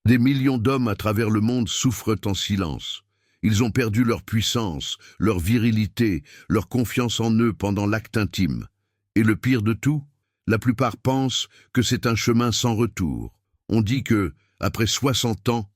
Des millions d'hommes à travers le monde souffrent en silence. Ils ont perdu leur puissance, leur virilité, leur confiance en eux pendant l'acte intime. Et le pire de tout, la plupart pensent que c'est un chemin sans retour. On dit que, après 60 ans,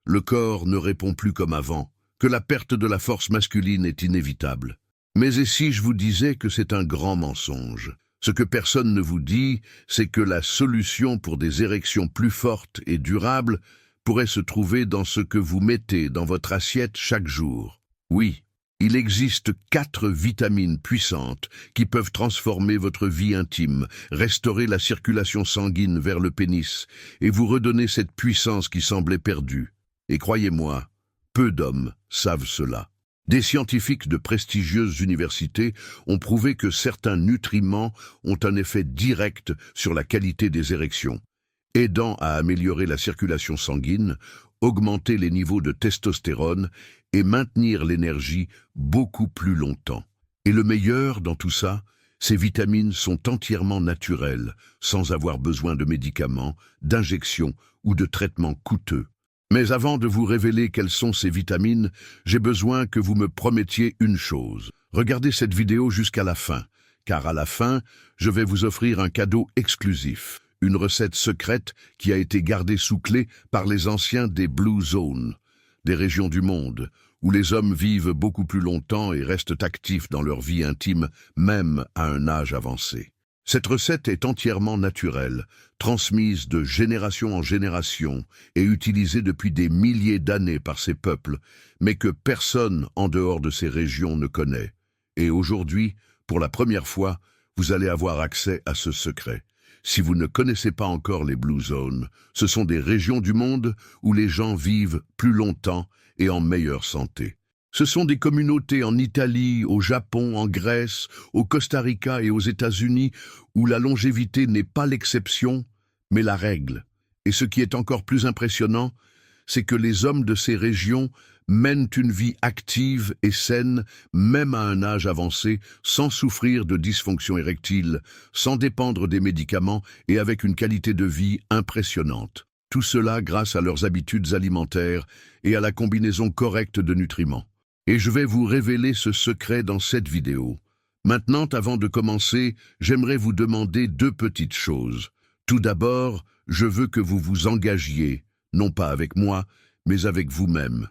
le corps ne répond plus comme avant, que la perte de la force masculine est inévitable. Mais et si je vous disais que c'est un grand mensonge? Ce que personne ne vous dit, c'est que la solution pour des érections plus fortes et durables pourrait se trouver dans ce que vous mettez dans votre assiette chaque jour. Oui, il existe 4 vitamines puissantes qui peuvent transformer votre vie intime, restaurer la circulation sanguine vers le pénis et vous redonner cette puissance qui semblait perdue. Et croyez-moi, peu d'hommes savent cela. Des scientifiques de prestigieuses universités ont prouvé que certains nutriments ont un effet direct sur la qualité des érections, aidant à améliorer la circulation sanguine, augmenter les niveaux de testostérone et maintenir l'énergie beaucoup plus longtemps. Et le meilleur dans tout ça, ces vitamines sont entièrement naturelles, sans avoir besoin de médicaments, d'injections ou de traitements coûteux. Mais avant de vous révéler quelles sont ces vitamines, j'ai besoin que vous me promettiez une chose. Regardez cette vidéo jusqu'à la fin, car à la fin, je vais vous offrir un cadeau exclusif, une recette secrète qui a été gardée sous clé par les anciens des Blue Zones, des régions du monde, où les hommes vivent beaucoup plus longtemps et restent actifs dans leur vie intime, même à un âge avancé. Cette recette est entièrement naturelle, transmise de génération en génération et utilisée depuis des milliers d'années par ces peuples, mais que personne en dehors de ces régions ne connaît. Et aujourd'hui, pour la première fois, vous allez avoir accès à ce secret. Si vous ne connaissez pas encore les Blue Zones, ce sont des régions du monde où les gens vivent plus longtemps et en meilleure santé. Ce sont des communautés en Italie, au Japon, en Grèce, au Costa Rica et aux États-Unis où la longévité n'est pas l'exception, mais la règle. Et ce qui est encore plus impressionnant, c'est que les hommes de ces régions mènent une vie active et saine, même à un âge avancé, sans souffrir de dysfonction érectile, sans dépendre des médicaments et avec une qualité de vie impressionnante. Tout cela grâce à leurs habitudes alimentaires et à la combinaison correcte de nutriments. Et je vais vous révéler ce secret dans cette vidéo. Maintenant, avant de commencer, j'aimerais vous demander 2 petites choses. Tout d'abord, je veux que vous vous engagiez, non pas avec moi, mais avec vous-même.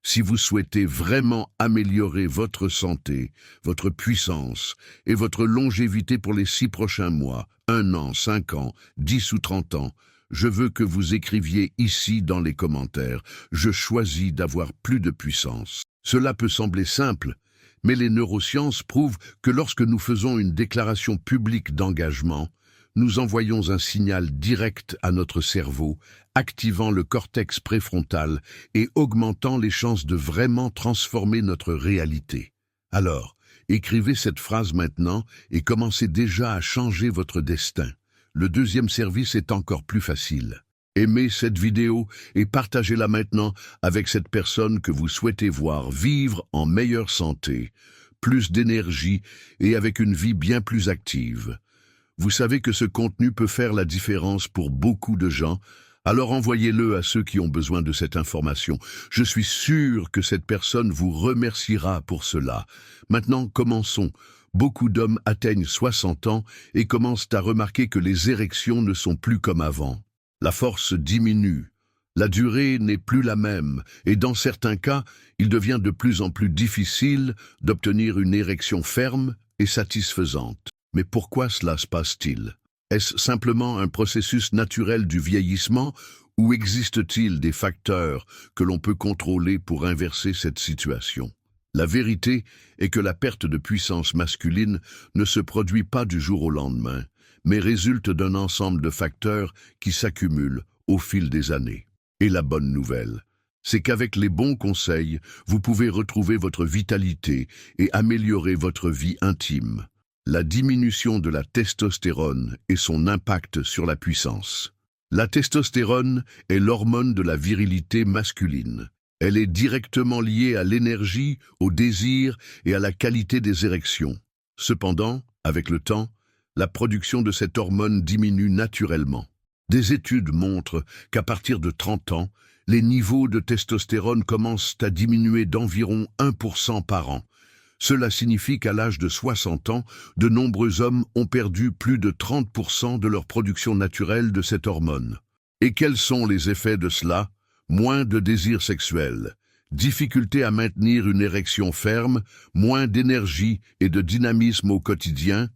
Si vous souhaitez vraiment améliorer votre santé, votre puissance et votre longévité pour les 6 prochains mois, 1 an, 5 ans, 10 ou 30 ans, je veux que vous écriviez ici dans les commentaires « Je choisis d'avoir plus de puissance ». Cela peut sembler simple, mais les neurosciences prouvent que lorsque nous faisons une déclaration publique d'engagement, nous envoyons un signal direct à notre cerveau, activant le cortex préfrontal et augmentant les chances de vraiment transformer notre réalité. Alors, écrivez cette phrase maintenant et commencez déjà à changer votre destin. Le deuxième service est encore plus facile. Aimez cette vidéo et partagez-la maintenant avec cette personne que vous souhaitez voir vivre en meilleure santé, plus d'énergie et avec une vie bien plus active. Vous savez que ce contenu peut faire la différence pour beaucoup de gens, alors envoyez-le à ceux qui ont besoin de cette information. Je suis sûr que cette personne vous remerciera pour cela. Maintenant, commençons. Beaucoup d'hommes atteignent 60 ans et commencent à remarquer que les érections ne sont plus comme avant. La force diminue, la durée n'est plus la même et dans certains cas, il devient de plus en plus difficile d'obtenir une érection ferme et satisfaisante. Mais pourquoi cela se passe-t-il? Est-ce simplement un processus naturel du vieillissement ou existe-t-il des facteurs que l'on peut contrôler pour inverser cette situation? La vérité est que la perte de puissance masculine ne se produit pas du jour au lendemain, mais résulte d'un ensemble de facteurs qui s'accumulent au fil des années. Et la bonne nouvelle, c'est qu'avec les bons conseils, vous pouvez retrouver votre vitalité et améliorer votre vie intime. La diminution de la testostérone et son impact sur la puissance. La testostérone est l'hormone de la virilité masculine. Elle est directement liée à l'énergie, au désir et à la qualité des érections. Cependant, avec le temps, la production de cette hormone diminue naturellement. Des études montrent qu'à partir de 30 ans, les niveaux de testostérone commencent à diminuer d'environ 1% par an. Cela signifie qu'à l'âge de 60 ans, de nombreux hommes ont perdu plus de 30% de leur production naturelle de cette hormone. Et quels sont les effets de cela? Moins de désir sexuel, difficulté à maintenir une érection ferme, moins d'énergie et de dynamisme au quotidien,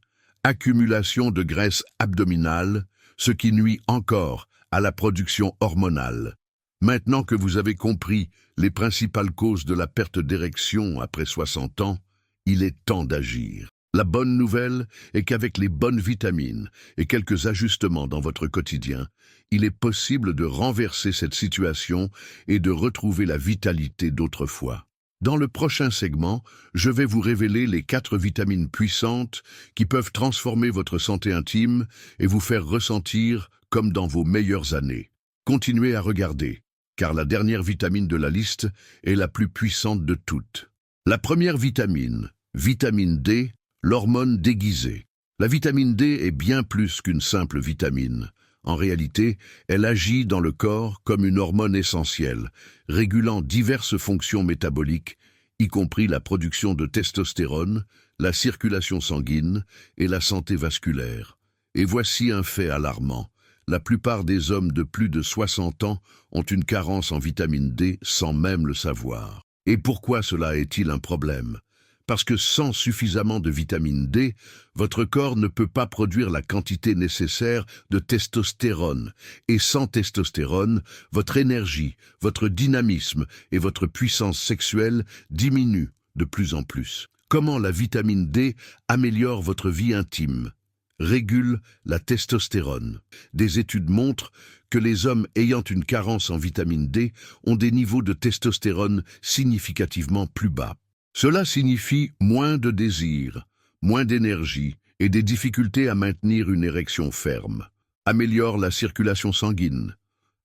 accumulation de graisse abdominale, ce qui nuit encore à la production hormonale. Maintenant que vous avez compris les principales causes de la perte d'érection après 60 ans, il est temps d'agir. La bonne nouvelle est qu'avec les bonnes vitamines et quelques ajustements dans votre quotidien, il est possible de renverser cette situation et de retrouver la vitalité d'autrefois. Dans le prochain segment, je vais vous révéler les 4 vitamines puissantes qui peuvent transformer votre santé intime et vous faire ressentir comme dans vos meilleures années. Continuez à regarder, car la dernière vitamine de la liste est la plus puissante de toutes. La première vitamine, vitamine D, l'hormone déguisée. La vitamine D est bien plus qu'une simple vitamine. En réalité, elle agit dans le corps comme une hormone essentielle, régulant diverses fonctions métaboliques, y compris la production de testostérone, la circulation sanguine et la santé vasculaire. Et voici un fait alarmant. La plupart des hommes de plus de 60 ans ont une carence en vitamine D sans même le savoir. Et pourquoi cela est-il un problème? Parce que sans suffisamment de vitamine D, votre corps ne peut pas produire la quantité nécessaire de testostérone. Et sans testostérone, votre énergie, votre dynamisme et votre puissance sexuelle diminuent de plus en plus. Comment la vitamine D améliore votre vie intime? Régule la testostérone. Des études montrent que les hommes ayant une carence en vitamine D ont des niveaux de testostérone significativement plus bas. Cela signifie moins de désir, moins d'énergie et des difficultés à maintenir une érection ferme. Améliore la circulation sanguine.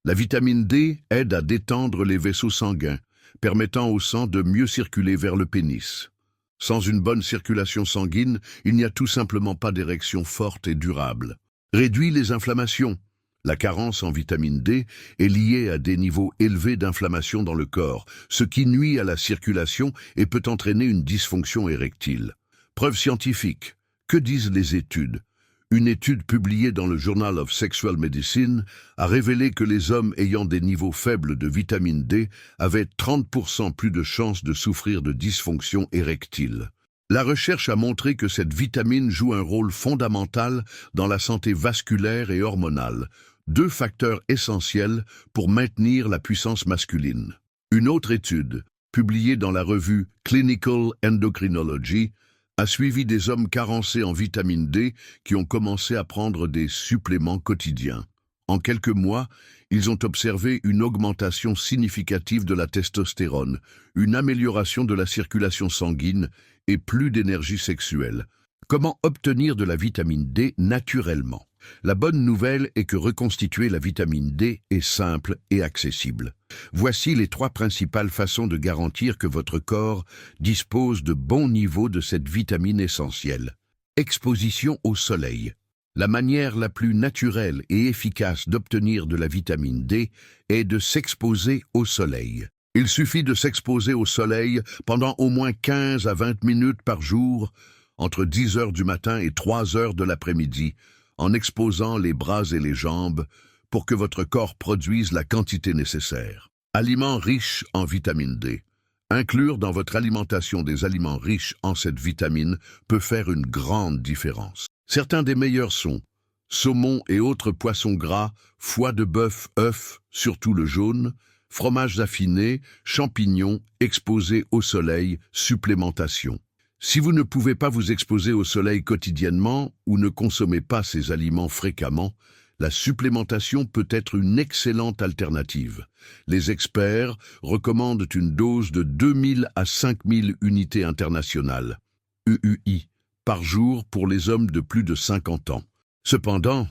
La vitamine D aide à détendre les vaisseaux sanguins, permettant au sang de mieux circuler vers le pénis. Sans une bonne circulation sanguine, il n'y a tout simplement pas d'érection forte et durable. Réduit les inflammations. La carence en vitamine D est liée à des niveaux élevés d'inflammation dans le corps, ce qui nuit à la circulation et peut entraîner une dysfonction érectile. Preuve scientifique. Que disent les études? Une étude publiée dans le Journal of Sexual Medicine a révélé que les hommes ayant des niveaux faibles de vitamine D avaient 30% plus de chances de souffrir de dysfonction érectile. La recherche a montré que cette vitamine joue un rôle fondamental dans la santé vasculaire et hormonale, 2 facteurs essentiels pour maintenir la puissance masculine. Une autre étude, publiée dans la revue Clinical Endocrinology, a suivi des hommes carencés en vitamine D qui ont commencé à prendre des suppléments quotidiens. En quelques mois, ils ont observé une augmentation significative de la testostérone, une amélioration de la circulation sanguine et plus d'énergie sexuelle. Comment obtenir de la vitamine D naturellement? La bonne nouvelle est que reconstituer la vitamine D est simple et accessible. Voici les 3 principales façons de garantir que votre corps dispose de bons niveaux de cette vitamine essentielle. Exposition au soleil. La manière la plus naturelle et efficace d'obtenir de la vitamine D est de s'exposer au soleil. Il suffit de s'exposer au soleil pendant au moins 15 à 20 minutes par jour, entre 10 heures du matin et 3 heures de l'après-midi, en exposant les bras et les jambes pour que votre corps produise la quantité nécessaire. Aliments riches en vitamine D. Inclure dans votre alimentation des aliments riches en cette vitamine peut faire une grande différence. Certains des meilleurs sont saumon et autres poissons gras, foie de bœuf, œufs, surtout le jaune, fromages affinés, champignons, exposés au soleil, supplémentation. Si vous ne pouvez pas vous exposer au soleil quotidiennement ou ne consommez pas ces aliments fréquemment, la supplémentation peut être une excellente alternative. Les experts recommandent une dose de 2000 à 5000 unités internationales, UUI, par jour pour les hommes de plus de 50 ans. Cependant,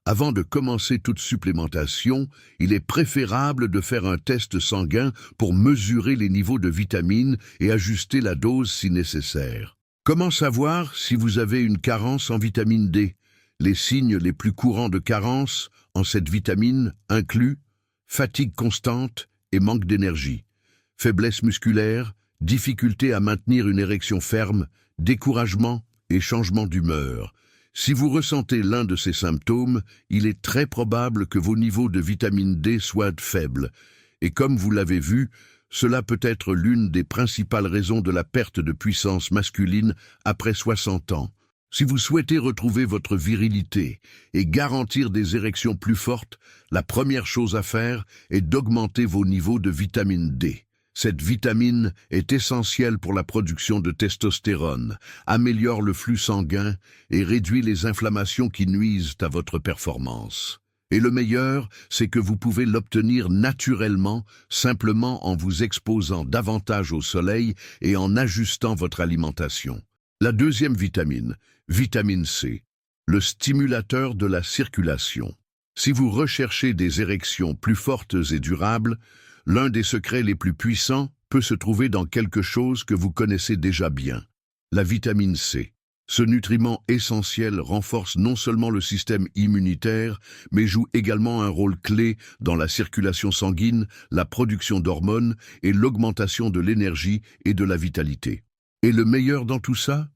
avant de commencer toute supplémentation, il est préférable de faire un test sanguin pour mesurer les niveaux de vitamines et ajuster la dose si nécessaire. Comment savoir si vous avez une carence en vitamine D? Les signes les plus courants de carence en cette vitamine incluent fatigue constante et manque d'énergie, faiblesse musculaire, difficulté à maintenir une érection ferme, découragement et changement d'humeur. Si vous ressentez l'un de ces symptômes, il est très probable que vos niveaux de vitamine D soient faibles. Et comme vous l'avez vu, cela peut être l'une des principales raisons de la perte de puissance masculine après 60 ans. Si vous souhaitez retrouver votre virilité et garantir des érections plus fortes, la première chose à faire est d'augmenter vos niveaux de vitamine D. Cette vitamine est essentielle pour la production de testostérone, améliore le flux sanguin et réduit les inflammations qui nuisent à votre performance. Et le meilleur, c'est que vous pouvez l'obtenir naturellement, simplement en vous exposant davantage au soleil et en ajustant votre alimentation. La deuxième vitamine, vitamine C, le stimulateur de la circulation. Si vous recherchez des érections plus fortes et durables, l'un des secrets les plus puissants peut se trouver dans quelque chose que vous connaissez déjà bien, la vitamine C. Ce nutriment essentiel renforce non seulement le système immunitaire, mais joue également un rôle clé dans la circulation sanguine, la production d'hormones et l'augmentation de l'énergie et de la vitalité. Et le meilleur dans tout ça?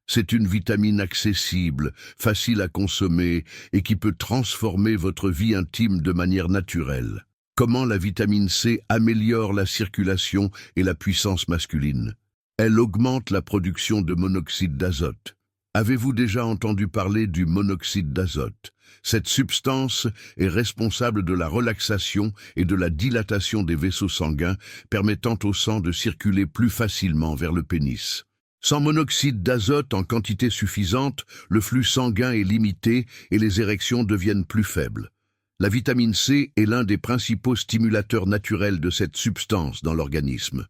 C'est une vitamine accessible, facile à consommer et qui peut transformer votre vie intime de manière naturelle. Comment la vitamine C améliore la circulation et la puissance masculine? Elle augmente la production de monoxyde d'azote. Avez-vous déjà entendu parler du monoxyde d'azote? Cette substance est responsable de la relaxation et de la dilatation des vaisseaux sanguins, permettant au sang de circuler plus facilement vers le pénis. Sans monoxyde d'azote en quantité suffisante, le flux sanguin est limité et les érections deviennent plus faibles. La vitamine C est l'un des principaux stimulateurs naturels de cette substance dans l'organisme.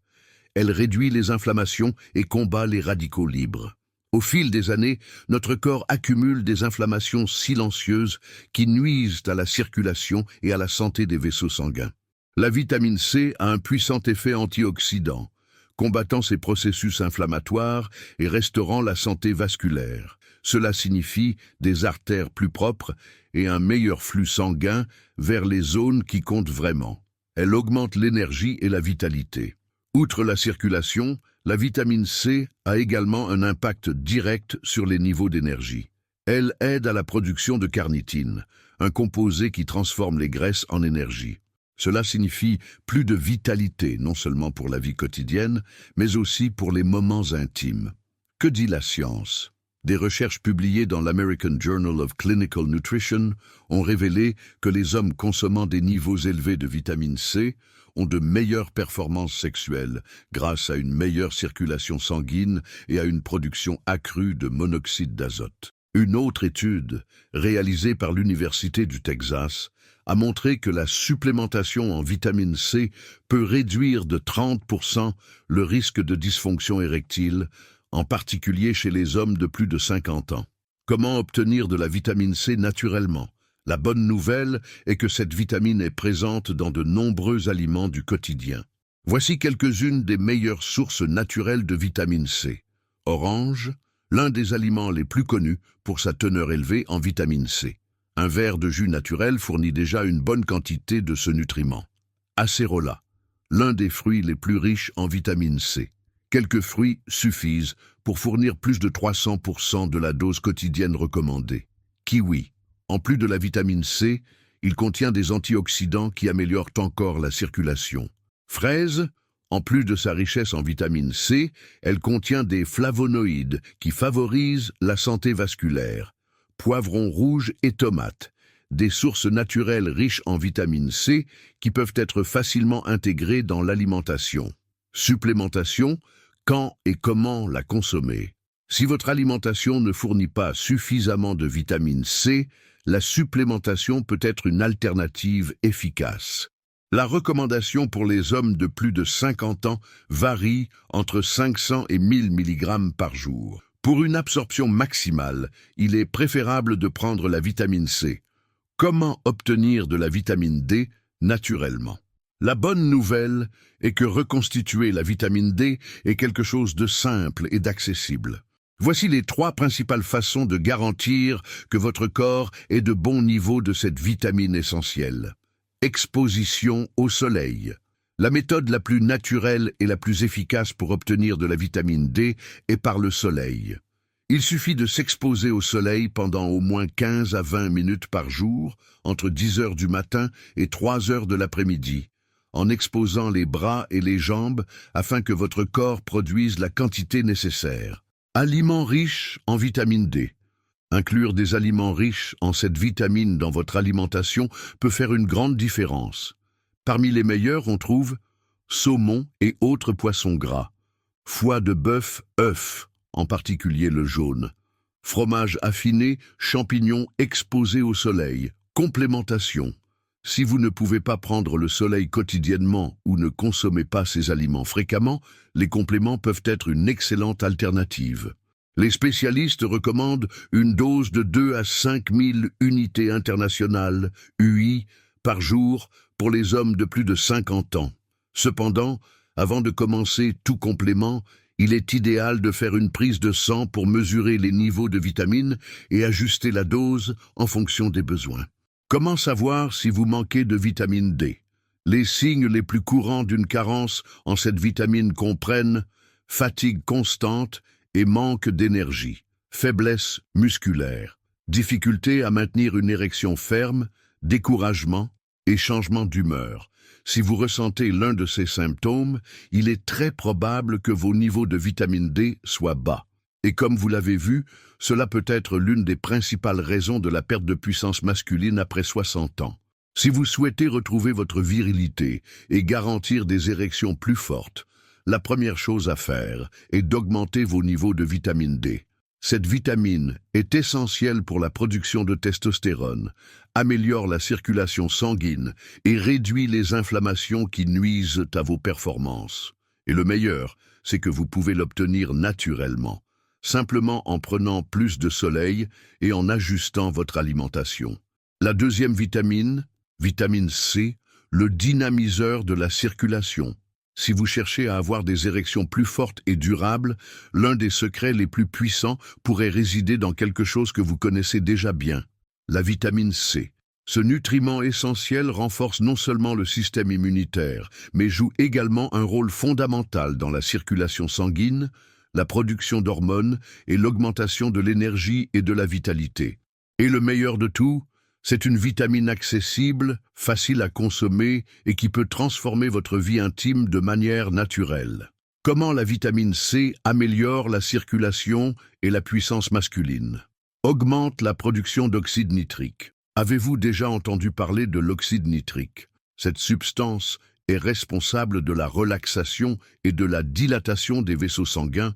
Elle réduit les inflammations et combat les radicaux libres. Au fil des années, notre corps accumule des inflammations silencieuses qui nuisent à la circulation et à la santé des vaisseaux sanguins. La vitamine C a un puissant effet antioxydant, combattant ces processus inflammatoires et restaurant la santé vasculaire. Cela signifie des artères plus propres et un meilleur flux sanguin vers les zones qui comptent vraiment. Elle augmente l'énergie et la vitalité. Outre la circulation, la vitamine C a également un impact direct sur les niveaux d'énergie. Elle aide à la production de carnitine, un composé qui transforme les graisses en énergie. Cela signifie plus de vitalité, non seulement pour la vie quotidienne, mais aussi pour les moments intimes. Que dit la science? Des recherches publiées dans l'American Journal of Clinical Nutrition ont révélé que les hommes consommant des niveaux élevés de vitamine C ont de meilleures performances sexuelles grâce à une meilleure circulation sanguine et à une production accrue de monoxyde d'azote. Une autre étude, réalisée par l'Université du Texas, a montré que la supplémentation en vitamine C peut réduire de 30% le risque de dysfonction érectile, en particulier chez les hommes de plus de 50 ans. Comment obtenir de la vitamine C naturellement? La bonne nouvelle est que cette vitamine est présente dans de nombreux aliments du quotidien. Voici quelques-unes des meilleures sources naturelles de vitamine C. Orange, l'un des aliments les plus connus pour sa teneur élevée en vitamine C. Un verre de jus naturel fournit déjà une bonne quantité de ce nutriment. Acérola, l'un des fruits les plus riches en vitamine C. Quelques fruits suffisent pour fournir plus de 300% de la dose quotidienne recommandée. Kiwi. En plus de la vitamine C, il contient des antioxydants qui améliorent encore la circulation. Fraise, en plus de sa richesse en vitamine C, elle contient des flavonoïdes qui favorisent la santé vasculaire. Poivron rouge et tomates, des sources naturelles riches en vitamine C qui peuvent être facilement intégrées dans l'alimentation. Supplémentation, quand et comment la consommer? Si votre alimentation ne fournit pas suffisamment de vitamine C, la supplémentation peut être une alternative efficace. La recommandation pour les hommes de plus de 50 ans varie entre 500 et 1000 mg par jour. Pour une absorption maximale, il est préférable de prendre la vitamine C. Comment obtenir de la vitamine D naturellement? La bonne nouvelle est que reconstituer la vitamine D est quelque chose de simple et d'accessible. Voici les 3 principales façons de garantir que votre corps ait de bons niveaux de cette vitamine essentielle. Exposition au soleil. La méthode la plus naturelle et la plus efficace pour obtenir de la vitamine D est par le soleil. Il suffit de s'exposer au soleil pendant au moins 15 à 20 minutes par jour, entre 10 heures du matin et 3 heures de l'après-midi, en exposant les bras et les jambes afin que votre corps produise la quantité nécessaire. Aliments riches en vitamine D. Inclure des aliments riches en cette vitamine dans votre alimentation peut faire une grande différence. Parmi les meilleurs, on trouve saumon et autres poissons gras, foie de bœuf, œufs, en particulier le jaune, fromage affiné, champignons exposés au soleil, complémentation. Si vous ne pouvez pas prendre le soleil quotidiennement ou ne consommez pas ces aliments fréquemment, les compléments peuvent être une excellente alternative. Les spécialistes recommandent une dose de 2 à 5 000 unités internationales, UI, par jour pour les hommes de plus de 50 ans. Cependant, avant de commencer tout complément, il est idéal de faire une prise de sang pour mesurer les niveaux de vitamines et ajuster la dose en fonction des besoins. Comment savoir si vous manquez de vitamine D? Les signes les plus courants d'une carence en cette vitamine comprennent fatigue constante et manque d'énergie, faiblesse musculaire, difficulté à maintenir une érection ferme, découragement et changement d'humeur. Si vous ressentez l'un de ces symptômes, il est très probable que vos niveaux de vitamine D soient bas. Et comme vous l'avez vu, cela peut être l'une des principales raisons de la perte de puissance masculine après 60 ans. Si vous souhaitez retrouver votre virilité et garantir des érections plus fortes, la première chose à faire est d'augmenter vos niveaux de vitamine D. Cette vitamine est essentielle pour la production de testostérone, améliore la circulation sanguine et réduit les inflammations qui nuisent à vos performances. Et le meilleur, c'est que vous pouvez l'obtenir naturellement, simplement en prenant plus de soleil et en ajustant votre alimentation. La deuxième vitamine, vitamine C, le dynamiseur de la circulation. Si vous cherchez à avoir des érections plus fortes et durables, l'un des secrets les plus puissants pourrait résider dans quelque chose que vous connaissez déjà bien, la vitamine C. Ce nutriment essentiel renforce non seulement le système immunitaire, mais joue également un rôle fondamental dans la circulation sanguine, la production d'hormones et l'augmentation de l'énergie et de la vitalité. Et le meilleur de tout, c'est une vitamine accessible, facile à consommer et qui peut transformer votre vie intime de manière naturelle. Comment la vitamine C améliore la circulation et la puissance masculine? Augmente la production d'oxyde nitrique. Avez-vous déjà entendu parler de l'oxyde nitrique? Cette substance est responsable de la relaxation et de la dilatation des vaisseaux sanguins,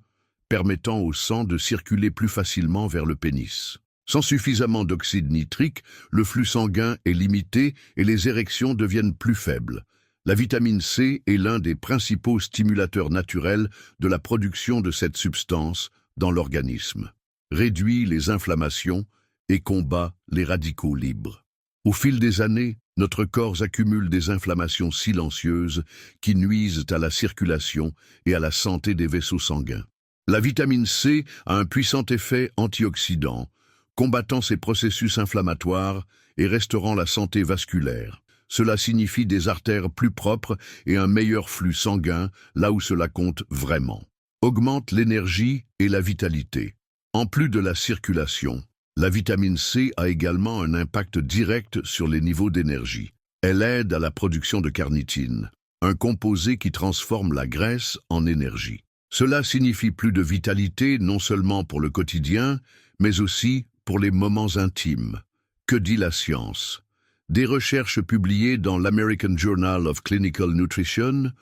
permettant au sang de circuler plus facilement vers le pénis. Sans suffisamment d'oxyde nitrique, le flux sanguin est limité et les érections deviennent plus faibles. La vitamine C est l'un des principaux stimulateurs naturels de la production de cette substance dans l'organisme. Réduit les inflammations et combat les radicaux libres. Au fil des années, notre corps accumule des inflammations silencieuses qui nuisent à la circulation et à la santé des vaisseaux sanguins. La vitamine C a un puissant effet antioxydant, combattant ces processus inflammatoires et restaurant la santé vasculaire. Cela signifie des artères plus propres et un meilleur flux sanguin là où cela compte vraiment. Augmente l'énergie et la vitalité. En plus de la circulation, la vitamine C a également un impact direct sur les niveaux d'énergie. Elle aide à la production de carnitine, un composé qui transforme la graisse en énergie. Cela signifie plus de vitalité non seulement pour le quotidien, mais aussi pour les moments intimes. Que dit la science? Des recherches publiées dans l'American Journal of Clinical Nutrition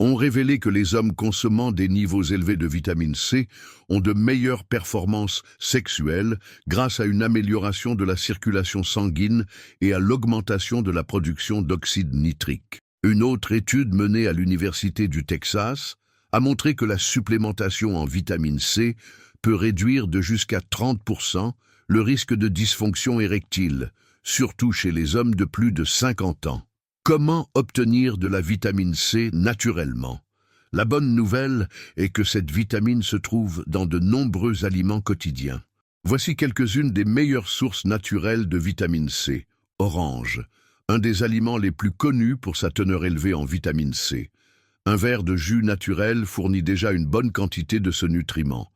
ont révélé que les hommes consommant des niveaux élevés de vitamine C ont de meilleures performances sexuelles grâce à une amélioration de la circulation sanguine et à l'augmentation de la production d'oxyde nitrique. Une autre étude menée à l'Université du Texas a montré que la supplémentation en vitamine C peut réduire de jusqu'à 30% le risque de dysfonction érectile, surtout chez les hommes de plus de 50 ans. Comment obtenir de la vitamine C naturellement? La bonne nouvelle est que cette vitamine se trouve dans de nombreux aliments quotidiens. Voici quelques-unes des meilleures sources naturelles de vitamine C. Orange, un des aliments les plus connus pour sa teneur élevée en vitamine C. Un verre de jus naturel fournit déjà une bonne quantité de ce nutriment.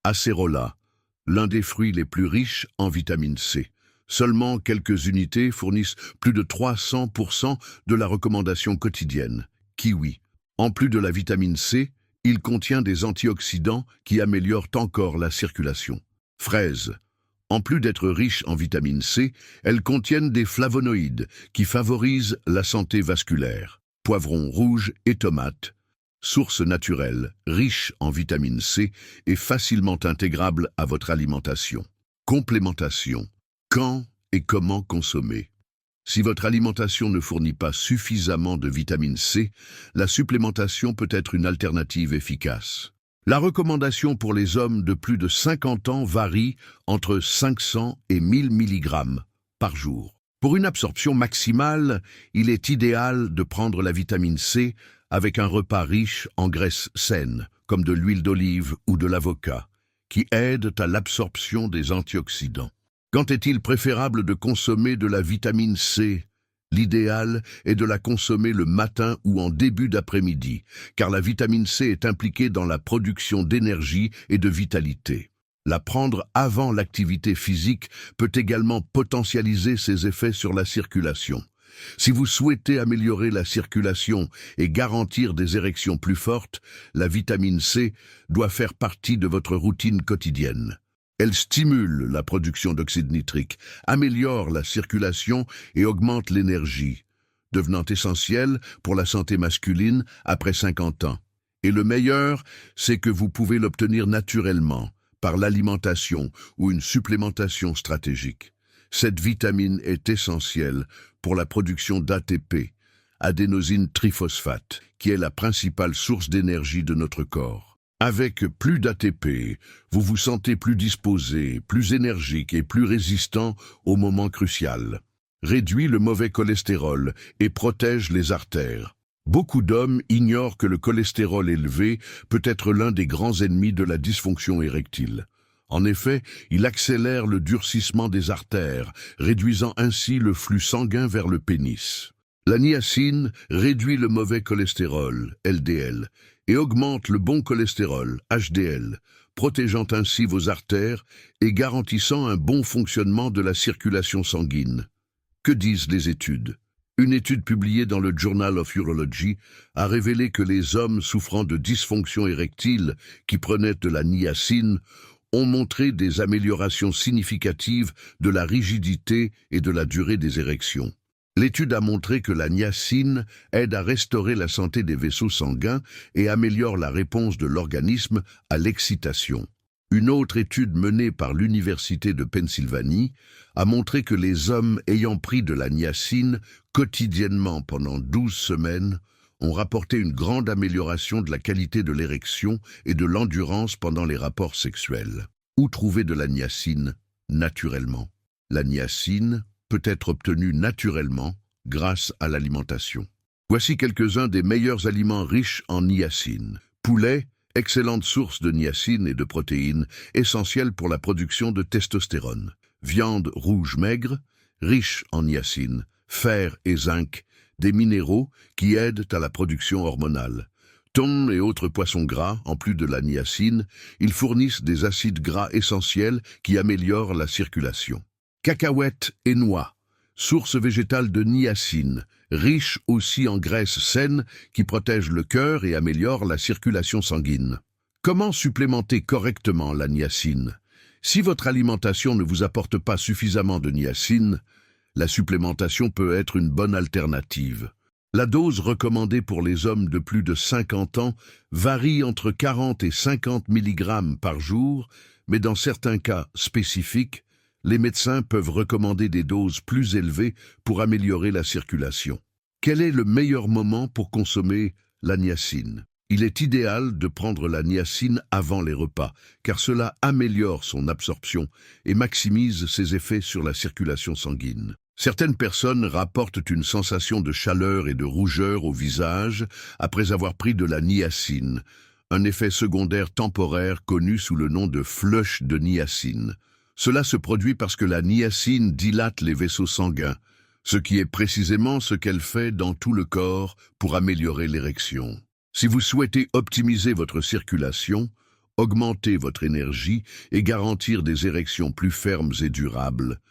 Acérola, l'un des fruits les plus riches en vitamine C. Seulement quelques unités fournissent plus de 300% de la recommandation quotidienne. Kiwi. En plus de la vitamine C, il contient des antioxydants qui améliorent encore la circulation. Fraises. En plus d'être riches en vitamine C, elles contiennent des flavonoïdes qui favorisent la santé vasculaire. Poivrons rouges et tomates. Source naturelle, riche en vitamine C et facilement intégrable à votre alimentation. Complémentation. Quand et comment consommer? Si votre alimentation ne fournit pas suffisamment de vitamine C, la supplémentation peut être une alternative efficace. La recommandation pour les hommes de plus de 50 ans varie entre 500 et 1000 mg par jour. Pour une absorption maximale, il est idéal de prendre la vitamine C avec un repas riche en graisses saines, comme de l'huile d'olive ou de l'avocat, qui aident à l'absorption des antioxydants. Quand est-il préférable de consommer de la vitamine C? L'idéal est de la consommer le matin ou en début d'après-midi, car la vitamine C est impliquée dans la production d'énergie et de vitalité. La prendre avant l'activité physique peut également potentialiser ses effets sur la circulation. Si vous souhaitez améliorer la circulation et garantir des érections plus fortes, la vitamine C doit faire partie de votre routine quotidienne. Elle stimule la production d'oxyde nitrique, améliore la circulation et augmente l'énergie, devenant essentielle pour la santé masculine après 50 ans. Et le meilleur, c'est que vous pouvez l'obtenir naturellement, par l'alimentation ou une supplémentation stratégique. Cette vitamine est essentielle pour la production d'ATP, adénosine triphosphate, qui est la principale source d'énergie de notre corps. Avec plus d'ATP, vous vous sentez plus disposé, plus énergique et plus résistant au moment crucial. Réduit le mauvais cholestérol et protège les artères. Beaucoup d'hommes ignorent que le cholestérol élevé peut être l'un des grands ennemis de la dysfonction érectile. En effet, il accélère le durcissement des artères, réduisant ainsi le flux sanguin vers le pénis. La niacine réduit le mauvais cholestérol, LDL, et augmente le bon cholestérol, HDL, protégeant ainsi vos artères et garantissant un bon fonctionnement de la circulation sanguine. Que disent les études? Une étude publiée dans le Journal of Urology a révélé que les hommes souffrant de dysfonction érectile qui prenaient de la niacine ont montré des améliorations significatives de la rigidité et de la durée des érections. L'étude a montré que la niacine aide à restaurer la santé des vaisseaux sanguins et améliore la réponse de l'organisme à l'excitation. Une autre étude menée par l'Université de Pennsylvanie a montré que les hommes ayant pris de la niacine quotidiennement pendant 12 semaines ont rapporté une grande amélioration de la qualité de l'érection et de l'endurance pendant les rapports sexuels. Où trouver de la niacine naturellement? La niacine peut être obtenue naturellement grâce à l'alimentation. Voici quelques-uns des meilleurs aliments riches en niacine. Poulet, excellente source de niacine et de protéines, essentielle pour la production de testostérone. Viande rouge maigre, riche en niacine, fer et zinc, des minéraux qui aident à la production hormonale. Thon et autres poissons gras, en plus de la niacine, ils fournissent des acides gras essentiels qui améliorent la circulation. Cacahuètes et noix, source végétale de niacine, riche aussi en graisses saines qui protègent le cœur et améliorent la circulation sanguine. Comment supplémenter correctement la niacine? Si votre alimentation ne vous apporte pas suffisamment de niacine, la supplémentation peut être une bonne alternative. La dose recommandée pour les hommes de plus de 50 ans varie entre 40 et 50 mg par jour, mais dans certains cas spécifiques, les médecins peuvent recommander des doses plus élevées pour améliorer la circulation. Quel est le meilleur moment pour consommer la niacine? Il est idéal de prendre la niacine avant les repas, car cela améliore son absorption et maximise ses effets sur la circulation sanguine. Certaines personnes rapportent une sensation de chaleur et de rougeur au visage après avoir pris de la niacine, un effet secondaire temporaire connu sous le nom de flush de niacine. Cela se produit parce que la niacine dilate les vaisseaux sanguins, ce qui est précisément ce qu'elle fait dans tout le corps pour améliorer l'érection. Si vous souhaitez optimiser votre circulation, augmenter votre énergie et garantir des érections plus fermes et durables,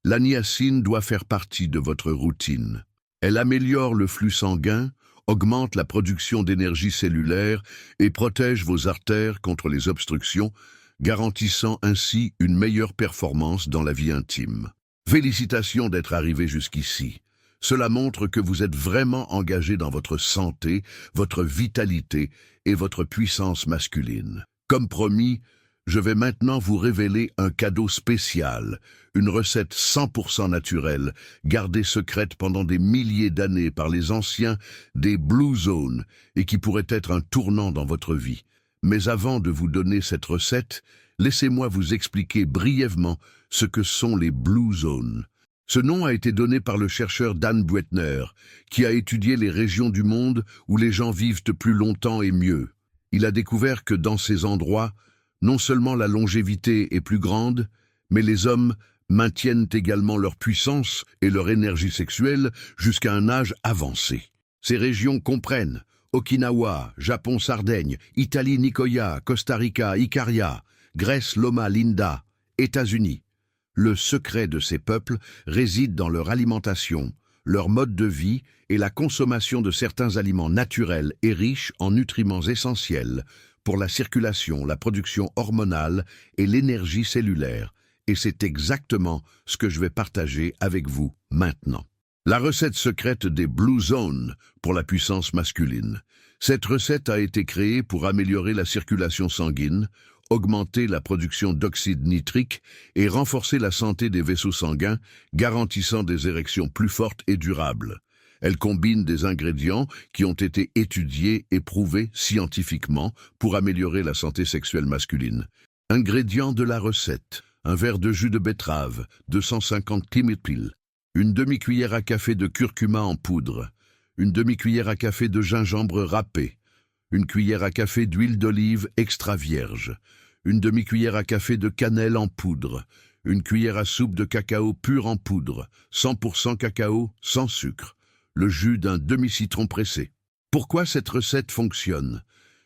la niacine doit faire partie de votre routine. Elle améliore le flux sanguin, augmente la production d'énergie cellulaire et protège vos artères contre les obstructions, garantissant ainsi une meilleure performance dans la vie intime. Félicitations d'être arrivé jusqu'ici. Cela montre que vous êtes vraiment engagé dans votre santé, votre vitalité et votre puissance masculine. Comme promis, je vais maintenant vous révéler un cadeau spécial, une recette 100% naturelle, gardée secrète pendant des milliers d'années par les anciens des Blue Zones et qui pourrait être un tournant dans votre vie. Mais avant de vous donner cette recette, laissez-moi vous expliquer brièvement ce que sont les Blue Zones. Ce nom a été donné par le chercheur Dan Buettner, qui a étudié les régions du monde où les gens vivent plus longtemps et mieux. Il a découvert que dans ces endroits, non seulement la longévité est plus grande, mais les hommes maintiennent également leur puissance et leur énergie sexuelle jusqu'à un âge avancé. Ces régions comprennent Okinawa, Japon-Sardaigne, Italie Nicoya, Costa Rica, Ikaria, Grèce Loma Linda, États-Unis. Le secret de ces peuples réside dans leur alimentation, leur mode de vie et la consommation de certains aliments naturels et riches en nutriments essentiels pour la circulation, la production hormonale et l'énergie cellulaire. Et c'est exactement ce que je vais partager avec vous maintenant. La recette secrète des Blue Zones pour la puissance masculine. Cette recette a été créée pour améliorer la circulation sanguine, augmenter la production d'oxyde nitrique et renforcer la santé des vaisseaux sanguins, garantissant des érections plus fortes et durables. Elle combine des ingrédients qui ont été étudiés et prouvés scientifiquement pour améliorer la santé sexuelle masculine. Ingrédients de la recette: un verre de jus de betterave, 250 ml, une demi-cuillère à café de curcuma en poudre, une demi-cuillère à café de gingembre râpé, une cuillère à café d'huile d'olive extra vierge, une demi-cuillère à café de cannelle en poudre, une cuillère à soupe de cacao pur en poudre, 100% cacao, sans sucre, le jus d'un demi-citron pressé. Pourquoi cette recette fonctionne?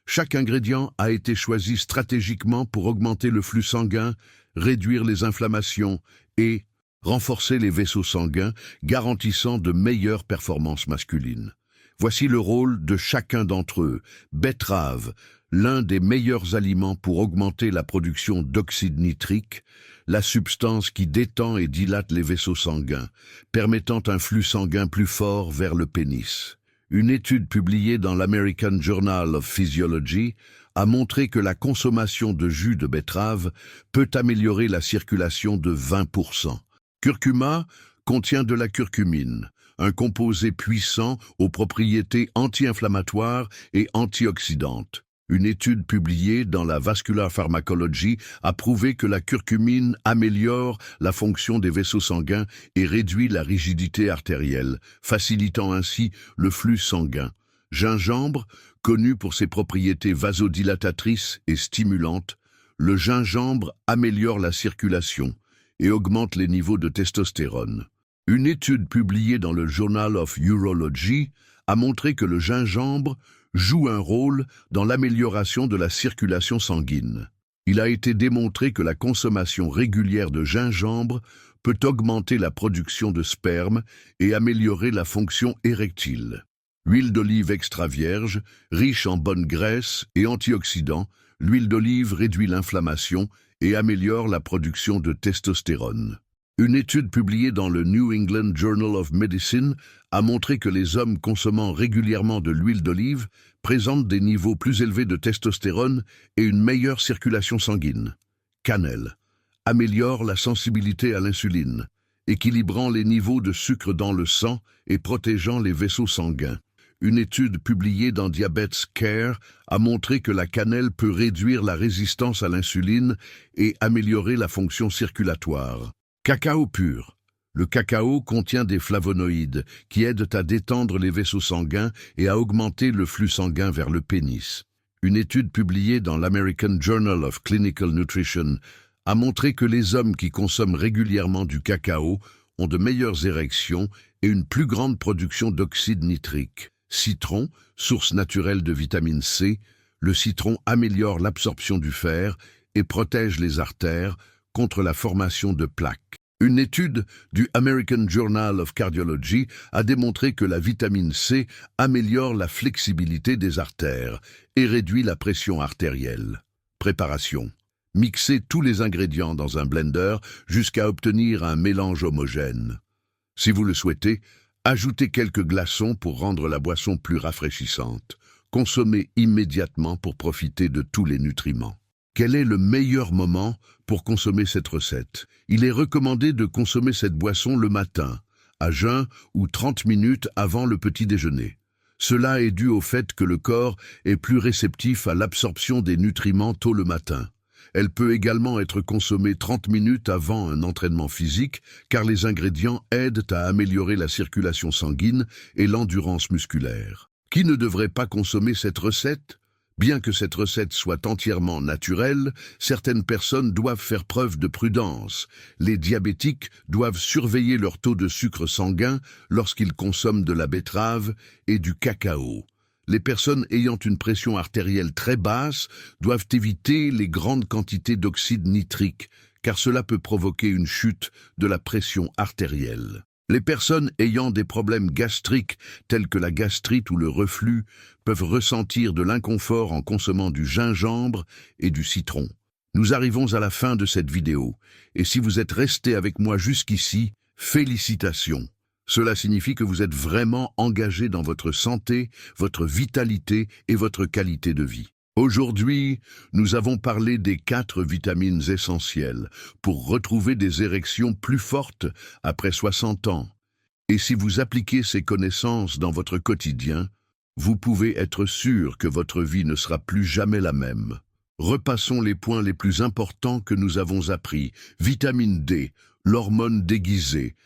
Chaque ingrédient a été choisi stratégiquement pour augmenter le flux sanguin, réduire les inflammations et renforcer les vaisseaux sanguins, garantissant de meilleures performances masculines. Voici le rôle de chacun d'entre eux. Betterave, l'un des meilleurs aliments pour augmenter la production d'oxyde nitrique, la substance qui détend et dilate les vaisseaux sanguins, permettant un flux sanguin plus fort vers le pénis. Une étude publiée dans l'American Journal of Physiology a montré que la consommation de jus de betterave peut améliorer la circulation de 20%. Curcuma contient de la curcumine, un composé puissant aux propriétés anti-inflammatoires et antioxydantes. Une étude publiée dans la Vascular Pharmacology a prouvé que la curcumine améliore la fonction des vaisseaux sanguins et réduit la rigidité artérielle, facilitant ainsi le flux sanguin. Gingembre, connu pour ses propriétés vasodilatatrices et stimulantes, le gingembre améliore la circulation et augmente les niveaux de testostérone. Une étude publiée dans le Journal of Urology a montré que le gingembre joue un rôle dans l'amélioration de la circulation sanguine. Il a été démontré que la consommation régulière de gingembre peut augmenter la production de sperme et améliorer la fonction érectile. Huile d'olive extra vierge, riche en bonnes graisses et antioxydants, l'huile d'olive réduit l'inflammation et améliore la production de testostérone. Une étude publiée dans le New England Journal of Medicine a montré que les hommes consommant régulièrement de l'huile d'olive présentent des niveaux plus élevés de testostérone et une meilleure circulation sanguine. Cannelle améliore la sensibilité à l'insuline, équilibrant les niveaux de sucre dans le sang et protégeant les vaisseaux sanguins. Une étude publiée dans Diabetes Care a montré que la cannelle peut réduire la résistance à l'insuline et améliorer la fonction circulatoire. Cacao pur. Le cacao contient des flavonoïdes qui aident à détendre les vaisseaux sanguins et à augmenter le flux sanguin vers le pénis. Une étude publiée dans l'American Journal of Clinical Nutrition a montré que les hommes qui consomment régulièrement du cacao ont de meilleures érections et une plus grande production d'oxyde nitrique. Citron, source naturelle de vitamine C, le citron améliore l'absorption du fer et protège les artères contre la formation de plaques. Une étude du American Journal of Cardiology a démontré que la vitamine C améliore la flexibilité des artères et réduit la pression artérielle. Préparation. Mixez tous les ingrédients dans un blender jusqu'à obtenir un mélange homogène. Si vous le souhaitez, ajoutez quelques glaçons pour rendre la boisson plus rafraîchissante. Consommez immédiatement pour profiter de tous les nutriments. Quel est le meilleur moment pour consommer cette recette? Il est recommandé de consommer cette boisson le matin, à jeun ou 30 minutes avant le petit déjeuner. Cela est dû au fait que le corps est plus réceptif à l'absorption des nutriments tôt le matin. Elle peut également être consommée 30 minutes avant un entraînement physique, car les ingrédients aident à améliorer la circulation sanguine et l'endurance musculaire. Qui ne devrait pas consommer cette recette? Bien que cette recette soit entièrement naturelle, certaines personnes doivent faire preuve de prudence. Les diabétiques doivent surveiller leur taux de sucre sanguin lorsqu'ils consomment de la betterave et du cacao. Les personnes ayant une pression artérielle très basse doivent éviter les grandes quantités d'oxyde nitrique, car cela peut provoquer une chute de la pression artérielle. Les personnes ayant des problèmes gastriques, tels que la gastrite ou le reflux, peuvent ressentir de l'inconfort en consommant du gingembre et du citron. Nous arrivons à la fin de cette vidéo, et si vous êtes resté avec moi jusqu'ici, félicitations. Cela signifie que vous êtes vraiment engagé dans votre santé, votre vitalité et votre qualité de vie. Aujourd'hui, nous avons parlé des 4 vitamines essentielles pour retrouver des érections plus fortes après 60 ans. Et si vous appliquez ces connaissances dans votre quotidien, vous pouvez être sûr que votre vie ne sera plus jamais la même. Repassons les points les plus importants que nous avons appris. Vitamine D, l'hormone déguisée,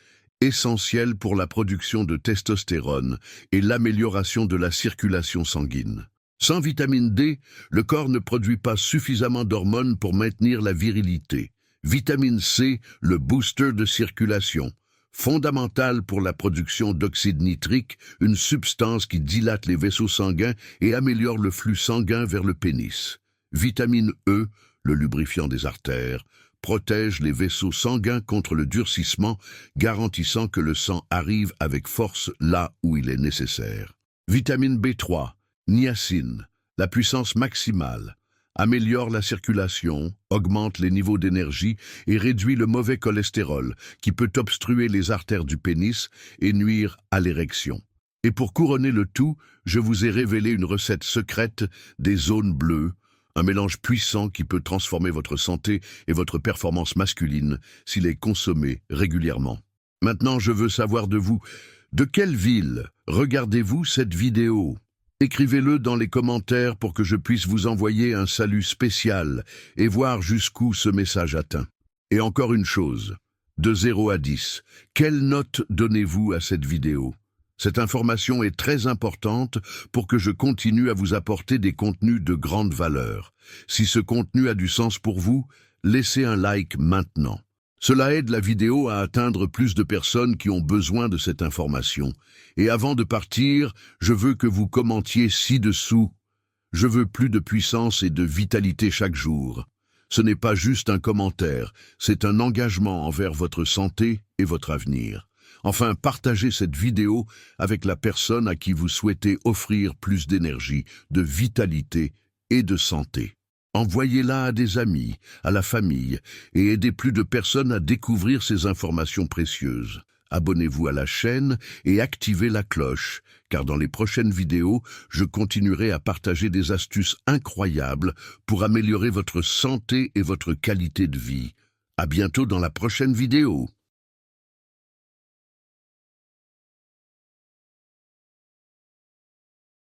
essentielle pour la production de testostérone et l'amélioration de la circulation sanguine. Sans vitamine D, le corps ne produit pas suffisamment d'hormones pour maintenir la virilité. Vitamine C, le booster de circulation, fondamentale pour la production d'oxyde nitrique, une substance qui dilate les vaisseaux sanguins et améliore le flux sanguin vers le pénis. Vitamine E, le lubrifiant des artères, protège les vaisseaux sanguins contre le durcissement, garantissant que le sang arrive avec force là où il est nécessaire. Vitamine B3, niacine, la puissance maximale, améliore la circulation, augmente les niveaux d'énergie et réduit le mauvais cholestérol qui peut obstruer les artères du pénis et nuire à l'érection. Et pour couronner le tout, je vous ai révélé une recette secrète des zones bleues, un mélange puissant qui peut transformer votre santé et votre performance masculine s'il est consommé régulièrement. Maintenant, je veux savoir de vous, de quelle ville regardez-vous cette vidéo? Écrivez-le dans les commentaires pour que je puisse vous envoyer un salut spécial et voir jusqu'où ce message atteint. Et encore une chose, de 0 à 10, quelle note donnez-vous à cette vidéo? Cette information est très importante pour que je continue à vous apporter des contenus de grande valeur. Si ce contenu a du sens pour vous, laissez un like maintenant. Cela aide la vidéo à atteindre plus de personnes qui ont besoin de cette information. Et avant de partir, je veux que vous commentiez ci-dessous. Je veux plus de puissance et de vitalité chaque jour. Ce n'est pas juste un commentaire, c'est un engagement envers votre santé et votre avenir. Enfin, partagez cette vidéo avec la personne à qui vous souhaitez offrir plus d'énergie, de vitalité et de santé. Envoyez-la à des amis, à la famille, et aidez plus de personnes à découvrir ces informations précieuses. Abonnez-vous à la chaîne et activez la cloche, car dans les prochaines vidéos, je continuerai à partager des astuces incroyables pour améliorer votre santé et votre qualité de vie. À bientôt dans la prochaine vidéo.